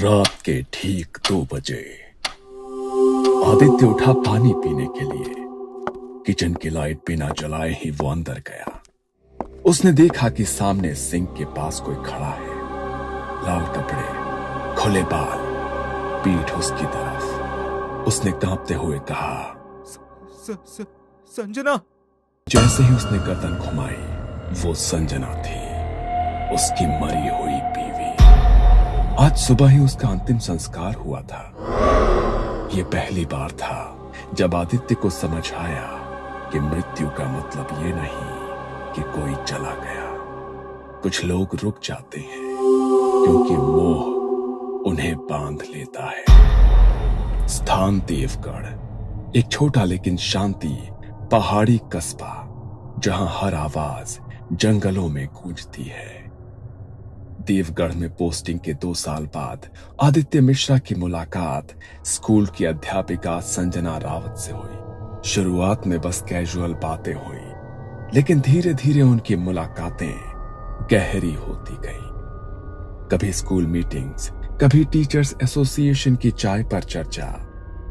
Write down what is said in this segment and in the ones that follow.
रात के ठीक 2 बजे आदित्य उठा पानी पीने के लिए। किचन की लाइट बिना जलाए ही वो अंदर गया। उसने देखा कि सामने सिंक के पास कोई खड़ा है। लाल कपड़े, खुले बाल, पीठ उसकी तरफ। उसने कांपते हुए कहा, संजना। जैसे ही उसने गर्दन घुमाई, वो संजना थी, उसकी मरी हुई बीवी। आज सुबह ही उसका अंतिम संस्कार हुआ था। यह पहली बार था जब आदित्य को समझ आया कि मृत्यु का मतलब ये नहीं कि कोई चला गया। कुछ लोग रुक जाते हैं क्योंकि मोह उन्हें बांध लेता है। स्थान देवगढ़, एक छोटा लेकिन शांति पहाड़ी कस्बा, जहां हर आवाज जंगलों में गूंजती है। देवगढ़ में पोस्टिंग के 2 साल बाद आदित्य मिश्रा की मुलाकात स्कूल की अध्यापिका संजना रावत से हुई। शुरुआत में बस कैजुअल बातें हुई, लेकिन धीरे धीरे उनकी मुलाकातें गहरी होती गई। कभी स्कूल मीटिंग्स, कभी टीचर्स एसोसिएशन की चाय पर चर्चा,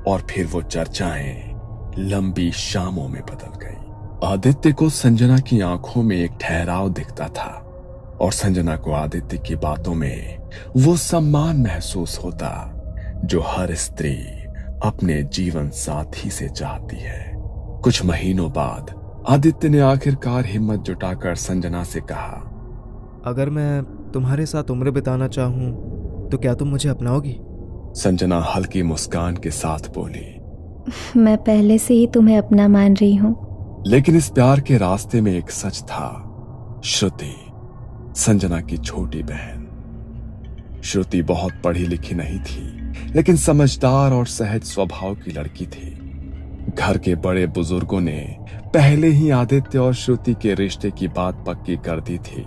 और फिर वो चर्चाएं लंबी शामों में बदल गई। आदित्य को संजना की आंखों में एक ठहराव दिखता था, और संजना को आदित्य की बातों में वो सम्मान महसूस होता जो हर स्त्री अपने जीवन साथी से चाहती है। कुछ महीनों बाद आदित्य ने आखिरकार हिम्मत जुटाकर संजना से कहा, अगर मैं तुम्हारे साथ उम्र बिताना चाहूं तो क्या तुम मुझे अपनाओगी? संजना हल्की मुस्कान के साथ बोली, मैं पहले से ही तुम्हें अपना मान रही हूं। लेकिन इस प्यार के रास्ते में एक सच था। श्रुति, संजना की छोटी बहन। श्रुति बहुत पढ़ी लिखी नहीं थी, लेकिन समझदार और सहज स्वभाव की लड़की थी। घर के बड़े बुजुर्गों ने पहले ही आदित्य और श्रुति के रिश्ते की बात पक्की कर दी थी।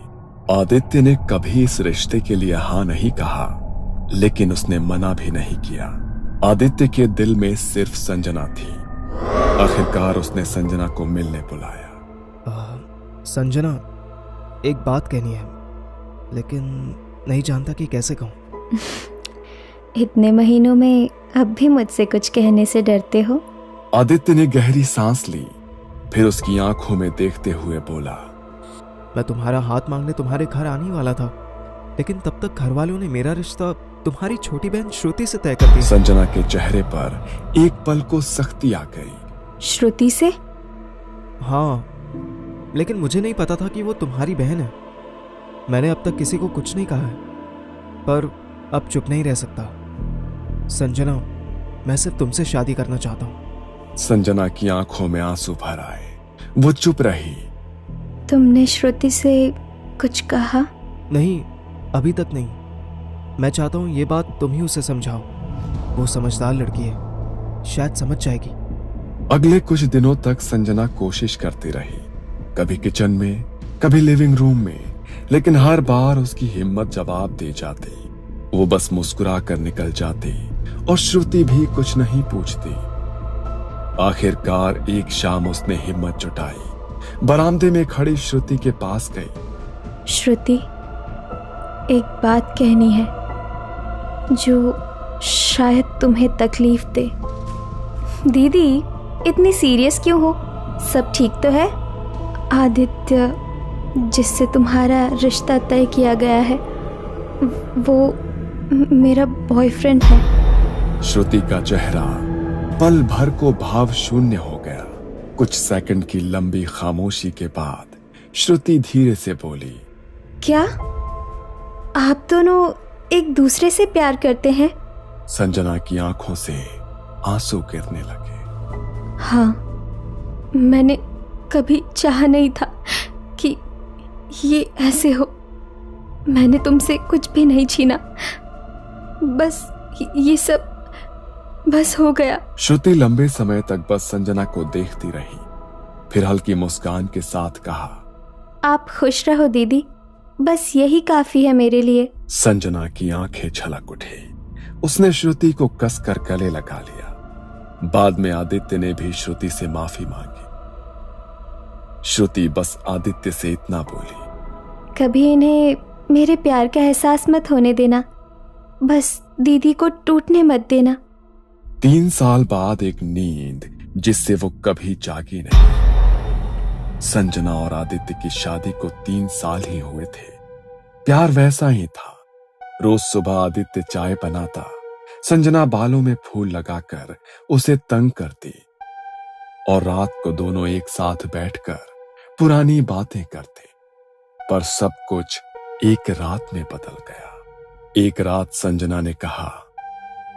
आदित्य ने कभी इस रिश्ते के लिए हाँ नहीं कहा, लेकिन उसने मना भी नहीं किया। आदित्य के दिल में सिर्फ संजना थी। आखिरकार उसने संजना को मिलने बुलाया। संजना, एक बात कहनी है, लेकिन नहीं जानता कि कैसे कहूं। इतने महीनों में अब भी मुझसे कुछ कहने से डरते हो? आदित्य ने गहरी सांस ली, फिर उसकी आंखों में देखते हुए बोला, मैं तुम्हारा हाथ मांगने तुम्हारे घर आने वाला था, लेकिन तब तक घर वालों ने मेरा रिश्ता तुम्हारी छोटी बहन श्रुति से तय कर दिया। संजना के चेहरे पर एक पल को सख्ती आ गई। श्रुति से? हाँ, लेकिन मुझे नहीं पता था कि वो तुम्हारी बहन है। मैंने अब तक किसी को कुछ नहीं कहा है, पर अब चुप नहीं रह सकता। संजना, मैं सिर्फ तुमसे शादी करना चाहता हूं। संजना की आंखों में आंसू भर आए। वो चुप रही। तुमने श्रुति से कुछ कहा? नहीं, अभी तक नहीं। मैं चाहता हूं ये बात तुम ही उसे समझाओ। वो समझदार लड़की है, शायद समझ जाएगी। अगले कुछ दिनों तक संजना कोशिश करती रही, कभी किचन में, कभी लिविंग रूम में, लेकिन हर बार उसकी हिम्मत जवाब दे जाती। वो बस मुस्कुरा कर निकल जाती और श्रुति भी कुछ नहीं पूछती। आखिरकार एक शाम उसने हिम्मत जुटाई, बरामदे में खड़ी श्रुति के पास गई। श्रुति, एक बात कहनी है जो शायद तुम्हें तकलीफ दे। दीदी, इतनी सीरियस क्यों हो? सब ठीक तो है? आदित्य, जिससे तुम्हारा रिश्ता तय किया गया है, वो मेरा बॉयफ्रेंड है। श्रुति का चेहरा पल भर को भाव शून्य हो गया। कुछ सेकंड की लंबी खामोशी के बाद श्रुति धीरे से बोली, क्या आप दोनों एक दूसरे से प्यार करते हैं? संजना की आंखों से आंसू गिरने लगे। हाँ, मैंने कभी चाहा नहीं था कि ये ऐसे हो। मैंने तुमसे कुछ भी नहीं छीना, बस ये सब बस हो गया। श्रुति लंबे समय तक बस संजना को देखती रही, फिर हल्की मुस्कान के साथ कहा, आप खुश रहो दीदी, बस यही काफी है मेरे लिए। संजना की आंखें छलक उठी। उसने श्रुति को कसकर गले लगा लिया। बाद में आदित्य ने भी श्रुति से माफी मांगी। श्रुति बस आदित्य से इतना बोली, कभी इन्हें मेरे प्यार का एहसास मत होने देना। बस दीदी को टूटने मत देना। 3 साल बाद एक नींद जिससे वो कभी जागी नहीं। संजना और आदित्य की शादी को 3 साल ही हुए थे। प्यार वैसा ही था। रोज सुबह आदित्य चाय बनाता, संजना बालों में फूल लगाकर उसे तंग करती और रात को दोनों एक साथ बैठकर पुरानी बातें करते। पर सब कुछ एक रात में बदल गया। एक रात संजना ने कहा,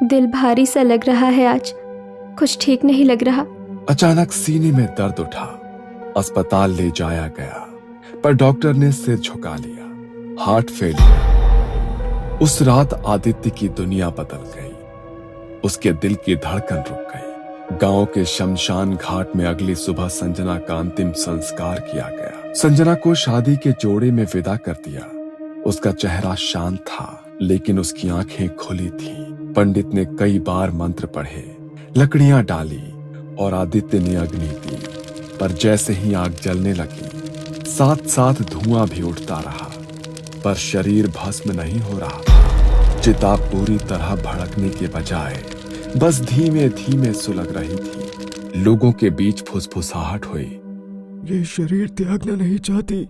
दिल भारी सा लग रहा है आज, कुछ ठीक नहीं लग रहा। अचानक सीने में दर्द उठा। अस्पताल ले जाया गया, पर डॉक्टर ने सिर झुका लिया। Heart failure. उस रात आदित्य की दुनिया बदल गई। उसके दिल की धड़कन रुक गई। गांव के शमशान घाट में अगली सुबह संजना का अंतिम संस्कार किया गया। संजना को शादी के जोड़े में विदा कर दिया। उसका चेहरा शांत था, लेकिन उसकी आंखें खुली थीं। पंडित ने कई बार मंत्र पढ़े, लकड़ियां डाली और आदित्य ने अग्नि दी। पर जैसे ही आग जलने लगी, साथ साथ धुआं भी उठता रहा, पर शरीर भस्म नहीं हो रहा था। चिता पूरी तरह भड़कने के बजाय बस धीमे धीमे सुलग रही थी। लोगों के बीच फुसफुसाहट हुई, ये शरीर त्यागना नहीं चाहती,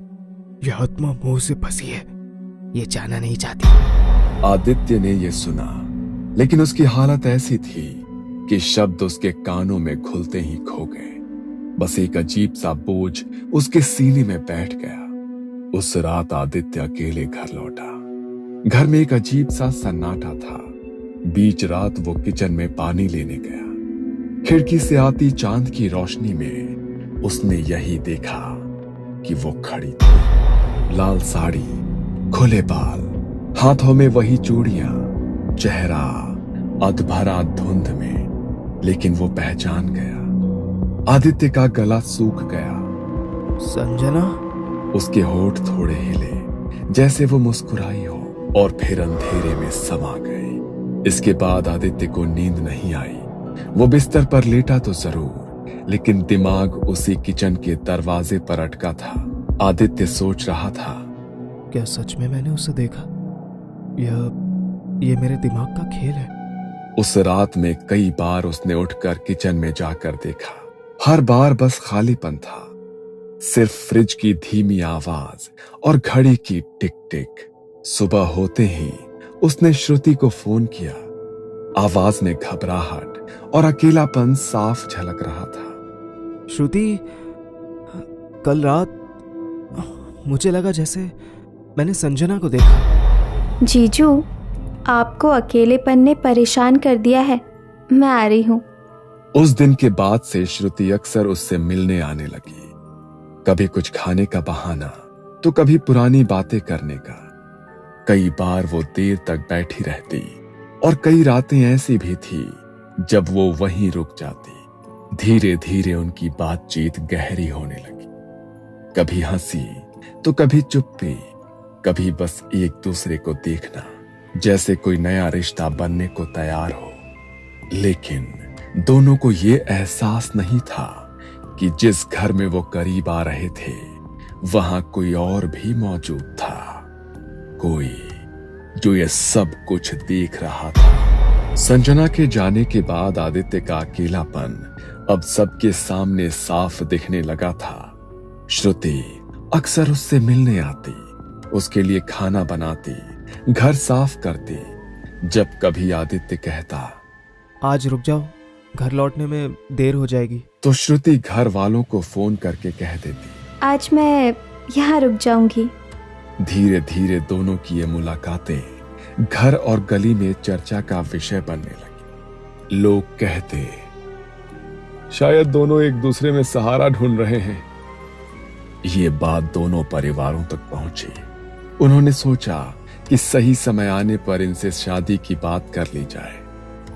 ये आत्मा मोह से फंसी है, ये जाना नहीं चाहती। आदित्य ने यह सुना, लेकिन उसकी हालत ऐसी थी कि शब्द उसके कानों में घुलते ही खो गए। बस एक अजीब सा बोझ उसके सीने में बैठ गया। उस रात आदित्य अकेले घर लौटा। घर में एक अजीब सा सन्नाटा था। बीच रात वो किचन में पानी लेने गया। खिड़की से आती चांद की रोशनी में उसने यही देखा कि वो खड़ी थी। लाल साड़ी, खुले बाल, हाथों में वही चूड़ियां, चेहरा अधभरा धुंध में, लेकिन वो पहचान गया। आदित्य का गला सूख गया। संजना? उसके होठ थोड़े हिले, जैसे वो मुस्कुराई हो, और फिर अंधेरे में समा गए। इसके बाद आदित्य को नींद नहीं आई। वो बिस्तर पर लेटा तो जरूर, लेकिन दिमाग उसी किचन के दरवाजे पर अटका था। आदित्य सोच रहा था, क्या सच में मैंने उसे देखा? ये मेरे दिमाग का खेल है? उस रात में कई बार उसने उठकर किचन में जाकर देखा। हर बार बस खालीपन था। सिर्फ फ्रिज की धीमी आवाज और घड़ी की टिक टिक। सुबह होते ही उसने श्रुति को फोन किया। आवाज में घबराहट और अकेलापन साफ झलक रहा था। श्रुति, कल रात मुझे लगा जैसे मैंने संजना को देखा। जीजू, आपको अकेलेपन ने परेशान कर दिया है, मैं आ रही हूँ। उस दिन के बाद से श्रुति अक्सर उससे मिलने आने लगी। कभी कुछ खाने का बहाना, तो कभी पुरानी बातें करने का। कई बार वो देर तक बैठी रहती, और कई रातें ऐसी भी थी जब वो वहीं रुक जाती। धीरे धीरे उनकी बातचीत गहरी होने लगी। कभी हंसी तो कभी चुप्पी, कभी बस एक दूसरे को देखना, जैसे कोई नया रिश्ता बनने को तैयार हो। लेकिन दोनों को ये एहसास नहीं था कि जिस घर में वो करीब आ रहे थे, वहां कोई और भी मौजूद था। कोई जो ये सब कुछ देख रहा था। संजना के जाने के बाद आदित्य का अकेलापन अब सबके सामने साफ दिखने लगा था। श्रुति अक्सर उससे मिलने आती, उसके लिए खाना बनाती, घर साफ करती। जब कभी आदित्य कहता, आज रुक जाओ, घर लौटने में देर हो जाएगी, तो श्रुति घर वालों को फोन करके कह देती, आज मैं यहाँ रुक जाऊंगी। धीरे धीरे दोनों की ये मुलाकातें घर और गली में चर्चा का विषय बनने लगी। लोग कहते, शायद दोनों एक दूसरे में सहारा ढूंढ रहे हैं। ये बात दोनों परिवारों तक पहुंची। उन्होंने सोचा कि सही समय आने पर इनसे शादी की बात कर ली जाए,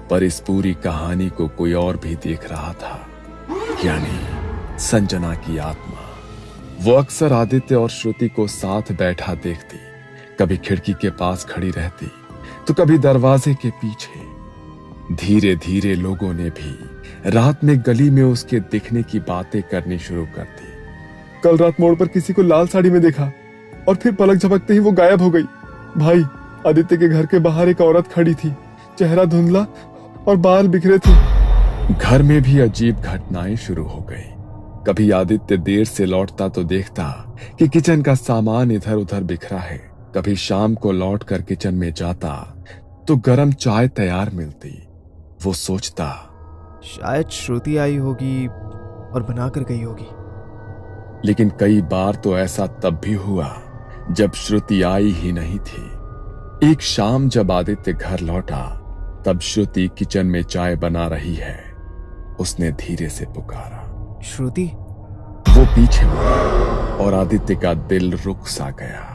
पर इस पूरी कहानी को कोई और भी देख रहा था, यानी संजना की आत्मा। वो अक्सर आदित्य और श्रुति को साथ बैठा देखती, कभी खिड़की के पास खड़ी रहती, तो कभी दरवाजे के पीछे। धीरे धीरे लोगों ने भी रात में गली में उसके दिखने की बातें करनी शुरू कर दी। कल रात मोड़ पर किसी को लाल साड़ी में देखा और फिर पलक झपकते ही वो गायब हो गई। भाई, आदित्य के घर के बाहर एक औरत खड़ी थी, चेहरा धुंधला और बाल बिखरे थे। घर में भी अजीब घटनाएं शुरू हो गई। कभी आदित्य देर से लौटता तो देखता कि किचन का सामान इधर उधर बिखरा है। कभी शाम को लौटकर किचन में जाता तो गरम चाय तैयार मिलती। वो सोचता शायद श्रुति आई होगी और बनाकर गई होगी। लेकिन कई बार तो ऐसा तब भी हुआ जब श्रुति आई ही नहीं थी। एक शाम जब आदित्य घर लौटा तब श्रुति किचन में चाय बना रही है। उसने धीरे से पुकारा, श्रुति। वो पीछे मुड़ा और आदित्य का दिल रुक सा गया।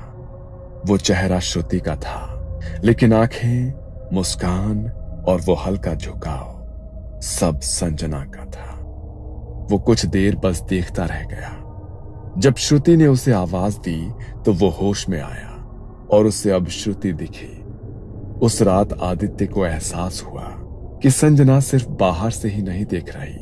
वो चेहरा श्रुति का था, लेकिन आंखें, मुस्कान और वो हल्का झुकाव सब संजना का था। वो कुछ देर बस देखता रह गया। जब श्रुति ने उसे आवाज दी तो वो होश में आया और उसे अब श्रुति दिखी। उस रात आदित्य को एहसास हुआ कि संजना सिर्फ बाहर से ही नहीं देख रही,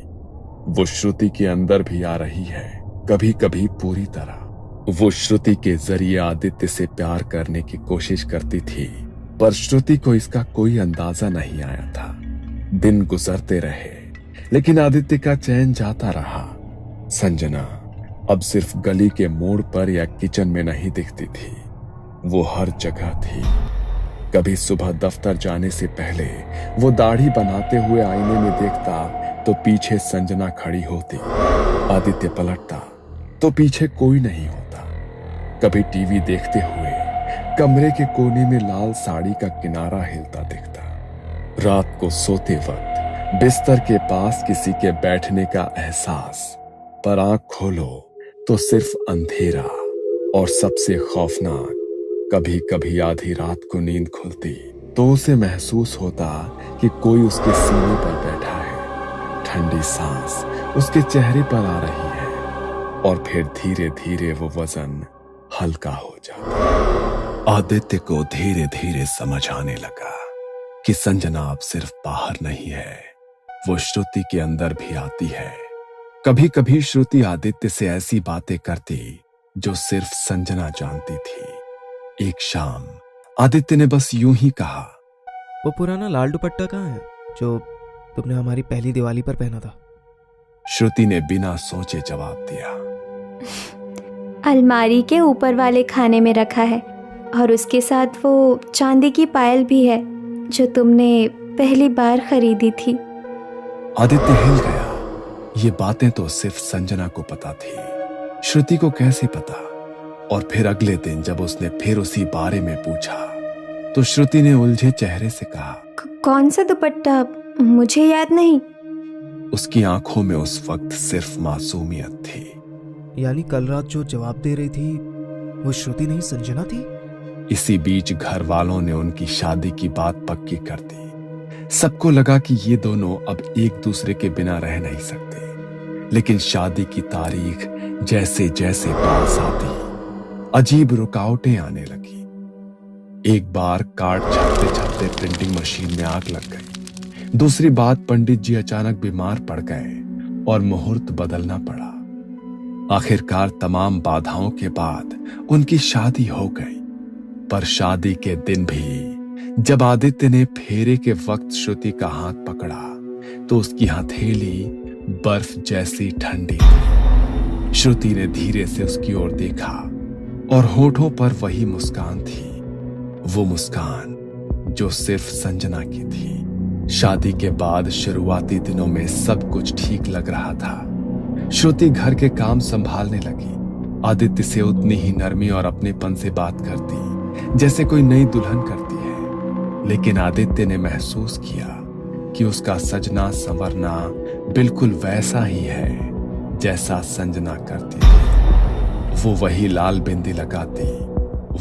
वो श्रुति के अंदर भी आ रही है, कभी कभी पूरी तरह। वो श्रुति के जरिए आदित्य से प्यार करने की कोशिश करती थी, पर श्रुति को इसका कोई अंदाजा नहीं आया था। दिन गुजरते रहे, लेकिन आदित्य का चैन जाता रहा। संजना अब सिर्फ गली के मोड़ पर या किचन में नहीं दिखती थी, वो हर जगह थी। कभी सुबह दफ्तर जाने से पहले वो दाढ़ी बनाते हुए आईने में देखता तो पीछे संजना खड़ी होती। आदित्य पलटता तो पीछे कोई नहीं होता। कभी टीवी देखते हुए कमरे के कोने में लाल साड़ी का किनारा हिलता दिखता। रात को सोते वक्त बिस्तर के पास किसी के बैठने का एहसास, पर आंख खोलो तो सिर्फ अंधेरा। और सबसे खौफनाक, कभी कभी आधी रात को नींद खुलती तो उसे महसूस होता कि कोई उसके सीने पर बैठा है। ठंडी सांस उसके चेहरे पर आ रही है और फिर धीरे धीरे वो वजन हल्का हो जाता। आदित्य को धीरे धीरे समझ आने लगा कि संजना अब सिर्फ बाहर नहीं है, वो श्रुति के अंदर भी आती है। कभी कभी श्रुति आदित्य से ऐसी बातें करती जो सिर्फ संजना जानती थी। एक शाम आदित्य ने बस यूं ही कहा, वो पुराना लाल दुपट्टा कहाँ है जो तुमने हमारी पहली दिवाली पर पहना था? श्रुति ने बिना सोचे जवाब दिया, अलमारी के ऊपर वाले खाने में रखा है और उसके साथ वो चांदी की पायल भी है जो तुमने पहली बार खरीदी थी। आदित्य हिल गया। ये बातें तो सिर्फ संजना को पता थी, श्रुति को कैसे पता? और फिर अगले दिन जब उसने फिर उसी बारे में पूछा तो श्रुति ने उलझे चेहरे से कहा, कौन सा दुपट्टा? मुझे याद नहीं। उसकी आंखों में उस वक्त सिर्फ मासूमियत थी। यानी कल रात जो जवाब दे रही थी वो श्रुति नहीं संजना थी? इसी बीच घर वालों ने उनकी शादी की बात पक्की कर दी। सबको लगा कि ये दोनों अब एक दूसरे के बिना रह नहीं सकते। लेकिन शादी की तारीख जैसे जैसे पास आती, अजीब रुकावटें आने लगी। एक बार कार्ड छपते छपते प्रिंटिंग मशीन में आग लग गई। दूसरी बात, पंडित जी अचानक बीमार पड़ गए और मुहूर्त बदलना पड़ा। आखिरकार तमाम बाधाओं के बाद उनकी शादी हो गई। पर शादी के दिन भी जब आदित्य ने फेरे के वक्त श्रुति का हाथ पकड़ा तो उसकी हथेली बर्फ जैसी ठंडी थी। श्रुति ने धीरे से उसकी ओर देखा और होठों पर वही मुस्कान थी, वो मुस्कान जो सिर्फ संजना की थी। शादी के बाद शुरुआती दिनों में सब कुछ ठीक लग रहा था। श्रुति घर के काम संभालने लगी। आदित्य से उतनी ही नरमी और अपनेपन से बात करती जैसे कोई नई दुल्हन करती है। लेकिन आदित्य ने महसूस किया कि उसका सजना संवरना बिल्कुल वैसा ही है जैसा संजना करती थी। वो वही लाल बिंदी लगाती,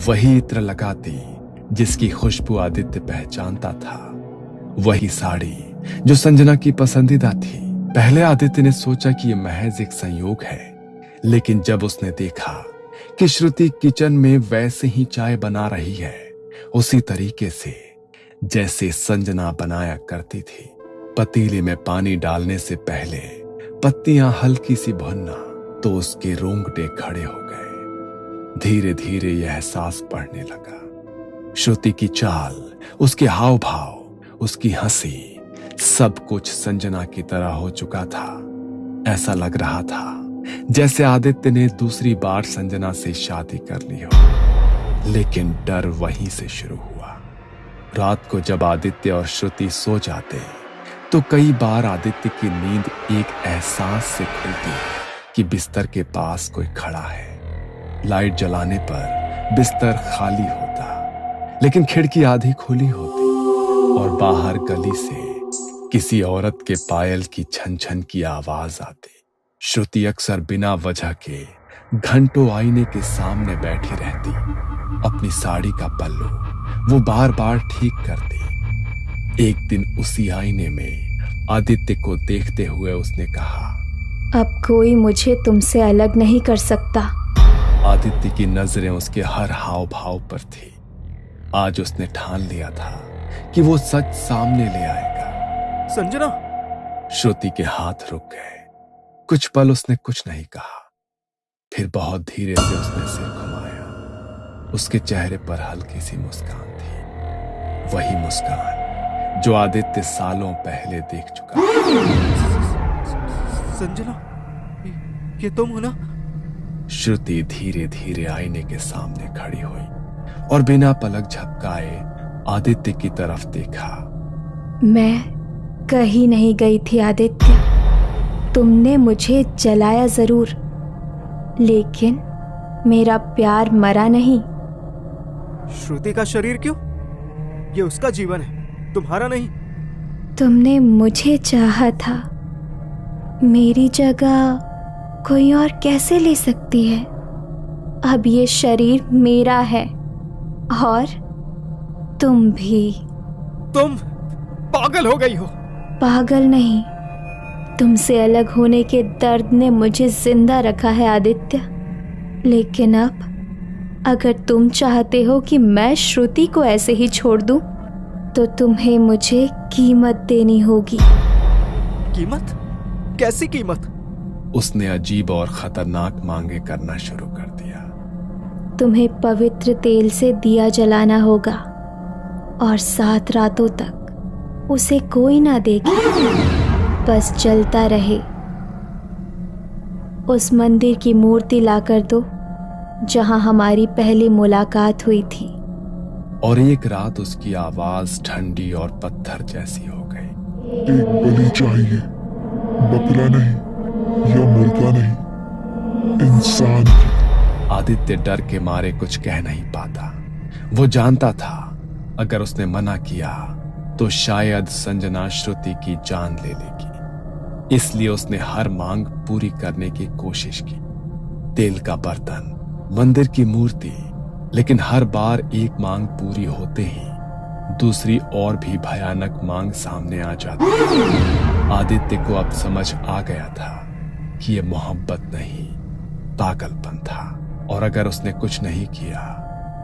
वही इत्र लगाती जिसकी खुशबू आदित्य पहचानता था, वही साड़ी जो संजना की पसंदीदा थी। पहले आदित्य ने सोचा कि यह महज एक संयोग है, लेकिन जब उसने देखा कि श्रुति किचन में वैसे ही चाय बना रही है, उसी तरीके से जैसे संजना बनाया करती थी, पतीले में पानी डालने से पहले पत्तियां हल्की सी भुनना, तो उसके रोंगटे खड़े हो गए। धीरे धीरे यह एहसास बढ़ने लगा श्रुति की चाल, उसके हाव भाव, उसकी हंसी, सब कुछ संजना की तरह हो चुका था। ऐसा लग रहा था जैसे आदित्य ने दूसरी बार संजना से शादी कर ली हो। लेकिन डर वहीं से शुरू हुआ। रात को जब आदित्य और श्रुति सो जाते तो कई बार आदित्य की नींद एक एहसास से खुलती कि बिस्तर के पास कोई खड़ा है। लाइट जलाने पर बिस्तर खाली होता, लेकिन खिड़की आधी खुली होती और बाहर गली से किसी औरत के पायल की छन छन की आवाज आती। श्रुति अक्सर बिना वजह के घंटों आईने के सामने बैठी रहती। अपनी साड़ी का पल्लू वो बार बार ठीक करती। एक दिन उसी आईने में आदित्य को देखते हुए उसने कहा, अब कोई मुझे तुमसे अलग नहीं कर सकता। आदित्य की नजरें उसके हर हाव भाव पर थी। आज उसने ठान लिया था कि वो सच सामने ले आएगा। संजना। श्रुति के हाथ रुक गए। कुछ पल उसने कुछ नहीं कहा। फिर बहुत धीरे से उसने सिर घुमाया। उसके चेहरे पर हल्की सी मुस्कान थी, वही मुस्कान जो आदित्य सालों पहले देख चुका था। संजना, ये तुम हो ना? श्रुति धीरे धीरे आईने के सामने खड़ी हुई और बिना पलक झपकाए आदित्य की तरफ देखा। मैं कहीं नहीं गई थी आदित्य। तुमने मुझे जलाया जरूर, लेकिन मेरा प्यार मरा नहीं। श्रुति का शरीर क्यों? ये उसका जीवन है, तुम्हारा नहीं। तुमने मुझे चाहा था, मेरी जगह कोई और कैसे ले सकती है? अब ये शरीर मेरा है और तुम भी। तुम पागल हो गई हो। पागल नहीं, तुमसे अलग होने के दर्द ने मुझे जिंदा रखा है आदित्य। लेकिन अब अगर तुम चाहते हो कि मैं श्रुति को ऐसे ही छोड़ दूं, तो तुम्हें मुझे कीमत देनी होगी। कीमत? कैसी कीमत? उसने अजीब और खतरनाक मांगे करना शुरू कर दिया। तुम्हें पवित्र तेल से दिया जलाना होगा और 7 रातों तक उसे कोई ना देखे, बस जलता रहे। उस मंदिर की मूर्ति लाकर दो जहां हमारी पहली मुलाकात हुई थी। और एक रात उसकी आवाज ठंडी और पत्थर जैसी हो गई। एक बलि चाहिए, बकरा नहीं या मुर्गा नहीं, इंसान की। आदित्य डर के मारे कुछ कह नहीं पाता। वो जानता था अगर उसने मना किया तो शायद संजना श्रुति की जान ले लेगी। इसलिए उसने हर मांग पूरी करने की कोशिश की। तेल का बर्तन, मंदिर की मूर्ति, लेकिन हर बार एक मांग पूरी होते ही दूसरी और भी भयानक मांग सामने आ जाती। आदित्य को अब समझ आ गया था कि यह मोहब्बत नहीं, पागलपन था। और अगर उसने कुछ नहीं किया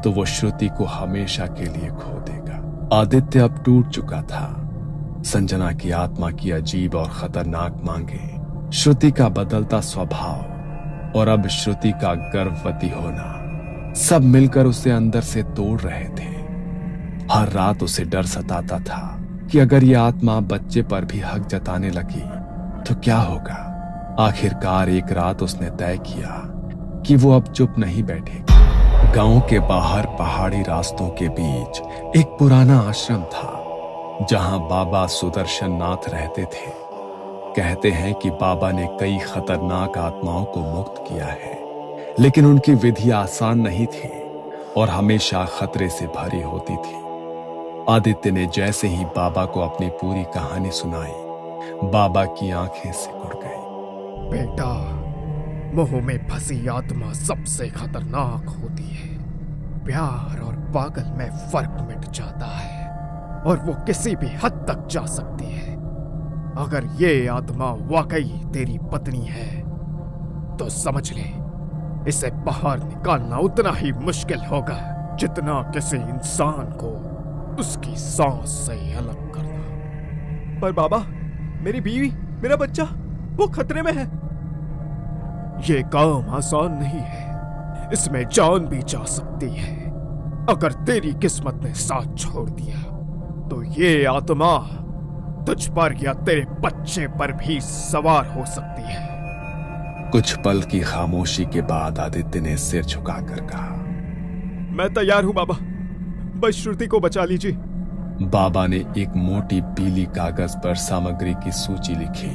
तो वो श्रुति को हमेशा के लिए खो देगा। आदित्य अब टूट चुका था। संजना की आत्मा की अजीब और खतरनाक मांगे, श्रुति का बदलता स्वभाव और अब श्रुति का गर्भवती होना, सब मिलकर उसे अंदर से तोड़ रहे थे। हर रात उसे डर सताता था कि अगर यह आत्मा बच्चे पर भी हक जताने लगी तो क्या होगा। आखिरकार एक रात उसने तय किया कि वो अब चुप नहीं बैठेगी। गांव के बाहर पहाड़ी रास्तों के बीच एक पुराना आश्रम था जहां बाबा सुदर्शन नाथ रहते थे। कहते हैं कि बाबा ने कई खतरनाक आत्माओं को मुक्त किया है, लेकिन उनकी विधि आसान नहीं थी और हमेशा खतरे से भरी होती थी। आदित्य ने जैसे ही बाबा को अपनी पूरी कहानी सुनाई, बाबा की आंखें सिकुड़ गई। बेटा, मोह में फंसी आत्मा सबसे खतरनाक होती है। प्यार और पागल में फर्क मिट जाता है और वो किसी भी हद तक जा सकती है। अगर ये आत्मा वाकई तेरी पत्नी है तो समझ ले, इसे बाहर निकालना उतना ही मुश्किल होगा जितना किसी इंसान को उसकी सांस से अलग करना। पर बाबा, मेरी बीवी, मेरा बच्चा, वो खतरे में है। ये काम आसान नहीं है, इसमें जान भी जा सकती है। अगर तेरी किस्मत ने साथ छोड़ दिया तो ये आत्मा तुझ पर या तेरे बच्चे पर भी सवार हो सकती है। कुछ पल की खामोशी के बाद आदित्य ने सिर झुकाकर कहा, मैं तैयार हूं बाबा, बस श्रुति को बचा लीजिए। बाबा ने एक मोटी पीली कागज पर सामग्री की सूची लिखी।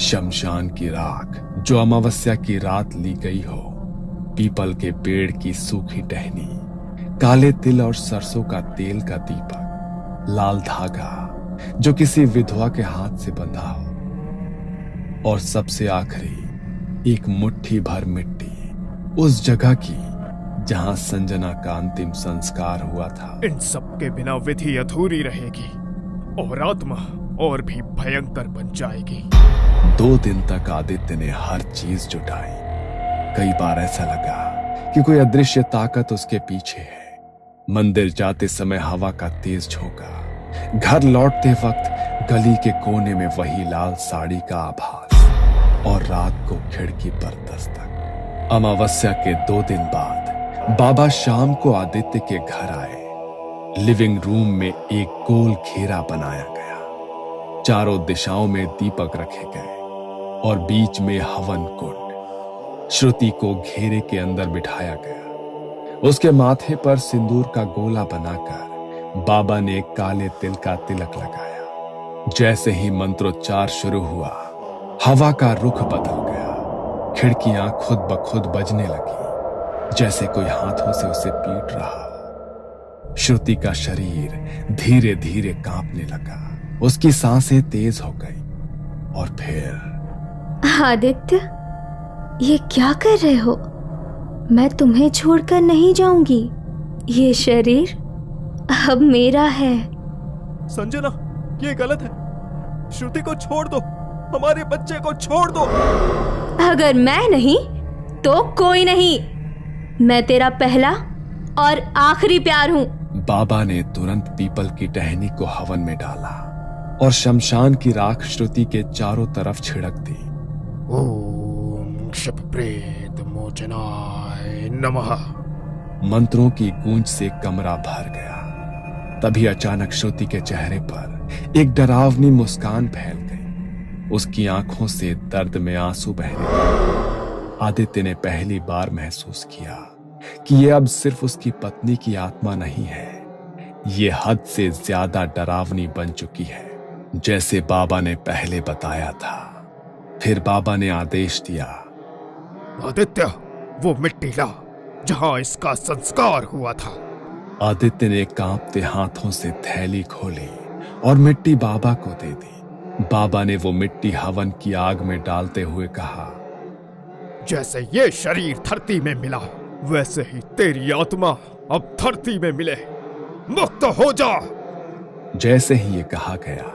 शमशान की राख जो अमावस्या की रात ली गई हो, पीपल के पेड़ की सूखी टहनी, काले तिल और सरसों का तेल का दीपक, लाल धागा जो किसी विधवा के हाथ से बंधा हो, और सबसे आखिरी एक मुट्ठी भर मिट्टी उस जगह की जहां संजना का अंतिम संस्कार हुआ था। इन सब के बिना विधि अधूरी रहेगी और आत्मा और भी भयंकर बन जाएगी। 2 दिन तक आदित्य ने हर चीज जुटाई। कई बार ऐसा लगा कि कोई अदृश्य ताकत उसके पीछे है। मंदिर जाते समय हवा का तेज झोंका, घर लौटते वक्त गली के कोने में वही लाल साड़ी का आभास, और रात को खिड़की पर दस्तक। अमावस्या के 2 दिन बाद बाबा शाम को आदित्य के घर आए। लिविंग रूम में एक गोल घेरा बनाया गया, चारों दिशाओं में दीपक रखे गए और बीच में हवन कुंड। श्रुति को घेरे के अंदर बिठाया गया। उसके माथे पर सिंदूर का गोला बनाकर बाबा ने काले तिल का तिलक लगाया। जैसे ही मंत्रोच्चार शुरू हुआ, हवा का रुख बदल गया। खिड़कियां खुद ब खुद बजने लगी, जैसे कोई हाथों से उसे पीट रहा। श्रुति का शरीर धीरे धीरे कांपने लगा, उसकी सांसें तेज हो गई। और फिर आदित्य, ये क्या कर रहे हो? मैं तुम्हें छोड़कर नहीं जाऊंगी। ये शरीर अब मेरा है। संजना, ये गलत है। श्रुति को छोड़ दो, हमारे बच्चे को छोड़ दो। अगर मैं नहीं तो कोई नहीं। मैं तेरा पहला और आखिरी प्यार हूं। बाबा ने तुरंत पीपल की टहनी को हवन में डाला और शमशान की राख श्रुति के चारों तरफ छिड़क दी। ओम क्षिप्रेत मोचनाय नमः। मंत्रों की गूंज से कमरा भर गया। तभी अचानक श्रुति के चेहरे पर एक डरावनी मुस्कान फैल गई। उसकी आंखों से दर्द में आंसू बहने लगे। आदित्य ने पहली बार महसूस किया कि यह अब सिर्फ उसकी पत्नी की आत्मा नहीं है, ये हद से ज्यादा डरावनी बन चुकी है, जैसे बाबा ने पहले बताया था। फिर बाबा ने आदेश दिया, आदित्य, वो मिट्टी ला जहां इसका संस्कार हुआ था। आदित्य ने कांपते हाथों से थैली खोली और मिट्टी बाबा को दे दी। बाबा ने वो मिट्टी हवन की आग में डालते हुए कहा, जैसे ये शरीर धरती में मिला, वैसे ही तेरी आत्मा अब धरती में मिले। मुक्त हो जा। जैसे ही ये कहा गया,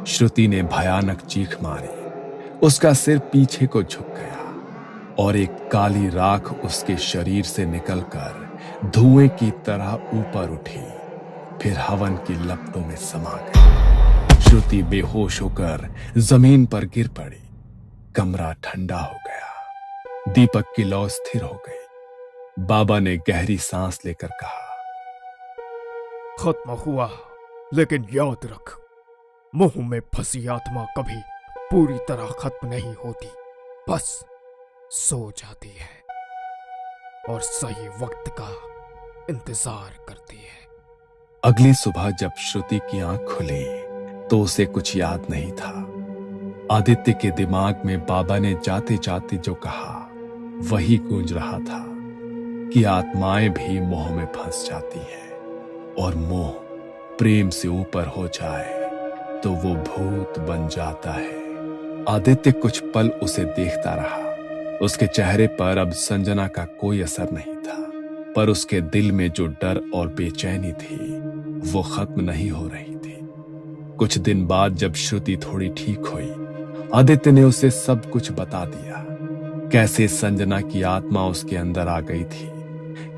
श्रुति ने भयानक चीख मारी। उसका सिर पीछे को झुक गया और एक काली राख उसके शरीर से निकलकर धुएं की तरह ऊपर उठी, फिर हवन की लपटों में समा गई। श्रुति बेहोश होकर जमीन पर गिर पड़ी। कमरा ठंडा हो गया, दीपक की लौ स्थिर हो गई। बाबा ने गहरी सांस लेकर कहा, खत्म हुआ, लेकिन याद रख, मुंह में फंसी आत्मा कभी पूरी तरह खत्म नहीं होती, बस सो जाती है और सही वक्त का इंतजार करती है। अगली सुबह जब श्रुति की आंख खुली तो उसे कुछ याद नहीं था। आदित्य के दिमाग में बाबा ने जाते जाते जो कहा वही गूंज रहा था कि आत्माएं भी मोह में फंस जाती हैं और मोह प्रेम से ऊपर हो जाए तो वो भूत बन जाता है। आदित्य कुछ पल उसे देखता रहा। उसके चेहरे पर अब संजना का कोई असर नहीं था, पर उसके दिल में जो डर और बेचैनी थी वो खत्म नहीं हो रही थी। कुछ दिन बाद जब श्रुति थोड़ी ठीक हुई, आदित्य ने उसे सब कुछ बता दिया। कैसे संजना की आत्मा उसके अंदर आ गई थी,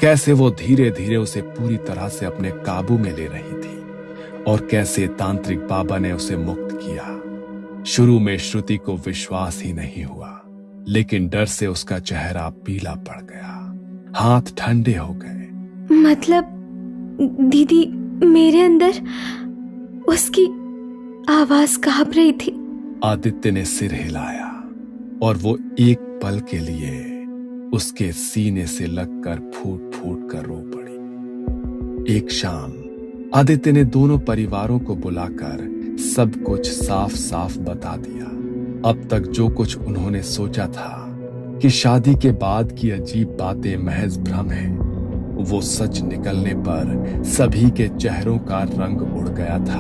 कैसे वो धीरे धीरे उसे पूरी तरह से अपने काबू में ले रही थी, और कैसे तांत्रिक बाबा ने उसे मुक्त किया। शुरू में श्रुति को विश्वास ही नहीं हुआ, लेकिन डर से उसका चेहरा पीला पड़ गया, हाथ ठंडे हो गए। मतलब दीदी मेरे अंदर उसकी आवाज कांप रही थी। आदित्य ने सिर हिलाया और वो एक पल के लिए उसके सीने से लगकर फूट फूट कर रो पड़ी। एक शाम आदित्य ने दोनों परिवारों को बुलाकर सब कुछ साफ साफ बता दिया। अब तक जो कुछ उन्होंने सोचा था कि शादी के बाद की अजीब बातें महज भ्रम है, वो सच निकलने पर सभी के चेहरों का रंग उड़ गया था।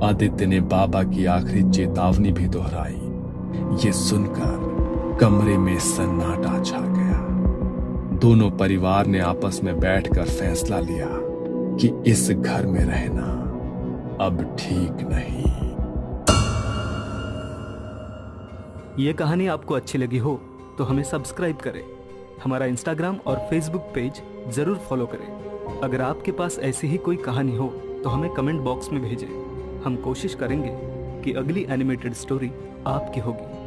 आदित्य ने बाबा की आखिरी चेतावनी भी दोहराई। ये सुनकर कमरे में सन्नाटा छा गया। दोनों परिवार ने आपस में बैठकर फैसला लिया कि इस घर में रहना अब ठीक नहीं। ये कहानी आपको अच्छी लगी हो तो हमें सब्सक्राइब करें, हमारा इंस्टाग्राम और फेसबुक पेज जरूर फॉलो करें। अगर आपके पास ऐसी ही कोई कहानी हो तो हमें कमेंट बॉक्स में भेजें। हम कोशिश करेंगे कि अगली एनिमेटेड स्टोरी आपकी होगी।